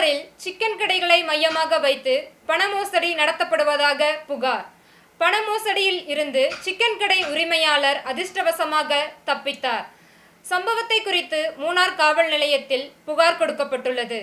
மூணாறில் chicken கடைகளை மையமாக வைத்து பண மோசடி நடத்தப்படுவதாக புகார். பண மோசடியில் இருந்து சிக்கன் கடை உரிமையாளர் அதிர்ஷ்டவசமாக தப்பித்தார். சம்பவத்தை குறித்து மூணார் காவல் நிலையத்தில் புகார் கொடுக்கப்பட்டுள்ளது.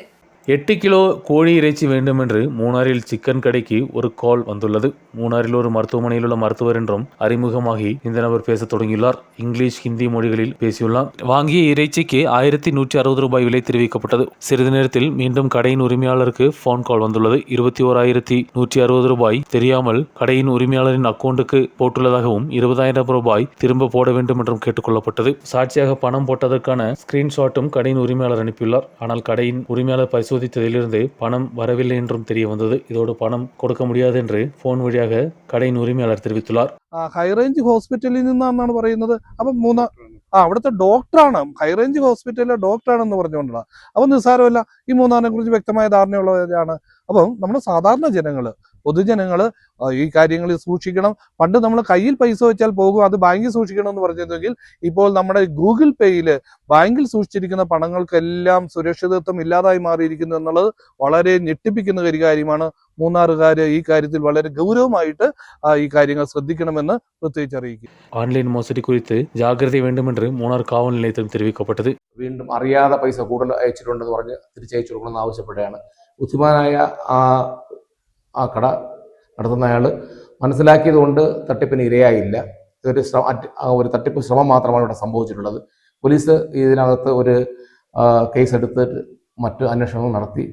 8 கிலோ கோழி இறைச்சி வேண்டுமென்று மூணாறில் சிக்கன் கடைக்கு ஒரு கால் வந்துள்ளது. மூணாறில் ஒரு மருத்துவமனையில் உள்ள மருத்துவர் என்றும் அறிமுகமாகி இந்த நபர் பேசத் தொடங்கியுள்ளார். இங்கிலீஷ், ஹிந்தி மொழிகளில் பேசியுள்ளார். வாங்கிய இறைச்சிக்கு 1160 ரூபாய் விலை தெரிவிக்கப்பட்டது. சிறிது நேரத்தில் மீண்டும் கடையின் உரிமையாளருக்கு போன் கால் வந்துள்ளது. 21,160 ரூபாய் தெரியாமல் கடையின் உரிமையாளரின் அக்கௌண்ட்டுக்கு போட்டுள்ளதாகவும் 20,000 ரூபாய் திரும்ப போட வேண்டும் என்றும் கேட்டுக்கொள்ளப்பட்டது. சாட்சியாக பணம் போட்டதற்கான ஸ்கிரீன்ஷாட்டும் கடையின் உரிமையாளர் அனுப்பியுள்ளார். ஆனால் கடையின் உரிமையாளர் பரிசோதித்ததிலிருந்து பணம் வரவில்லை என்றும் தெரிய வந்தது. இதோடு பணம் கொடுக்க முடியாது என்று போன் വഴിயாக കടயின் ഉരിമയാളർ தெரிவித்துள்ளார். ഹൈറേഞ്ച് ഹോസ്പിറ്റലിൽ നിന്നാണ് പറയുന്നത്. അപ്പം അവിടുത്തെ ഡോക്ടറാണ്, ഹൈറേഞ്ച് ഹോസ്പിറ്റലിലെ ഡോക്ടറാണെന്ന് പറഞ്ഞുകൊണ്ടാണ്. അപ്പം നിസ്സാരമല്ല, ഈ മൂന്നാറിനെ കുറിച്ച് വ്യക്തമായ ധാരണയുള്ളവരാണ്. അപ്പം നമ്മുടെ സാധാരണ ജനങ്ങള്, പൊതുജനങ്ങള് ഈ കാര്യങ്ങളിൽ സൂക്ഷിക്കണം. പണ്ട് നമ്മൾ കയ്യിൽ പൈസ വെച്ചാൽ പോകും, അത് ബാങ്കിൽ സൂക്ഷിക്കണം എന്ന് പറഞ്ഞിരുന്നെങ്കിൽ ഇപ്പോൾ നമ്മുടെ ഗൂഗിൾ പേയിൽ ബാങ്കിൽ സൂക്ഷിച്ചിരിക്കുന്ന പണങ്ങൾക്കെല്ലാം സുരക്ഷിതത്വം ഇല്ലാതായി മാറിയിരിക്കുന്നു എന്നുള്ളത് വളരെ ഞെട്ടിപ്പിക്കുന്ന ഒരു കാര്യമാണ്. മൂന്നാറുകാർ ഈ കാര്യത്തിൽ വളരെ ഗൗരവമായിട്ട് ഈ കാര്യങ്ങൾ ശ്രദ്ധിക്കണമെന്ന് പ്രത്യേകിച്ച് അറിയിക്കും. ഓൺലൈൻ മോசடி குறித்து ജാഗ്രത വേണ്ടുമെന്ന് മൂന്നാർ കാവൽ നിലയത്തിൽ தெரிவிக்கப்பட்டது. വീണ്ടും അറിയാതെ പൈസ കൂടുതൽ അയച്ചിട്ടുണ്ടെന്ന് പറഞ്ഞ് തിരിച്ചയച്ചു കൊടുക്കണമെന്ന് ആവശ്യപ്പെടുകയാണ്. ബുദ്ധിമാനായ ആ കട നടത്തുന്ന അയാൾ മനസ്സിലാക്കിയത് കൊണ്ട് തട്ടിപ്പിന് ഇരയായില്ല. ഒരു തട്ടിപ്പ് ശ്രമം മാത്രമാണ് ഇവിടെ സംഭവിച്ചിട്ടുള്ളത്. പോലീസ് ഇതിനകത്ത് ഒരു കേസ് എടുത്തിട്ട് മറ്റ് അന്വേഷണങ്ങൾ നടത്തി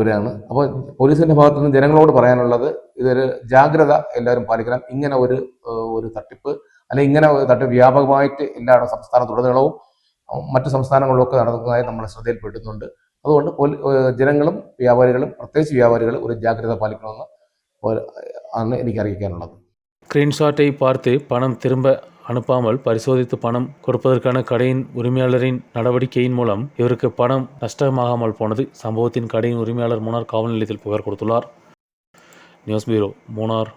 വരികയാണ്. അപ്പോൾ പോലീസിന്റെ ഭാഗത്തു നിന്ന് ജനങ്ങളോട് പറയാനുള്ളത്, ഇതൊരു ജാഗ്രത എല്ലാവരും പാലിക്കണം. ഇങ്ങനെ ഒരു തട്ടിപ്പ് അല്ലെങ്കിൽ ഇങ്ങനെ ഒരു തട്ടിപ്പ് വ്യാപകമായിട്ട് എല്ലായിടവും സംസ്ഥാനത്തുടനീളവും മറ്റു സംസ്ഥാനങ്ങളിലൊക്കെ നടക്കുന്നതായി നമ്മൾ ശ്രദ്ധയിൽപ്പെട്ടുന്നുണ്ട്. അതുകൊണ്ട് ജനങ്ങളും വ്യാപാരികളും, പ്രത്യേകിച്ച് വ്യാപാരികൾ, ഒരു ജാഗ്രത പാലിക്കണമെന്ന് ആണ് എനിക്ക് അറിയിക്കാനുള്ളത്. ஸ்கிரீன்ஷாட்டை பார்த்து பணம் திரும்ப அனுப்பாமல் பரிசோதித்து பணம் கொடுப்பதற்கான கடையின் உரிமையாளரின் நடவடிக்கையின் மூலம் இவருக்கு பணம் நஷ்டமாகாமல் போனது. சம்பவத்தின் கடையின் உரிமையாளர் மூணார் காவல் நிலையத்தில் புகார் கொடுத்துள்ளார். News bureau, Munnar.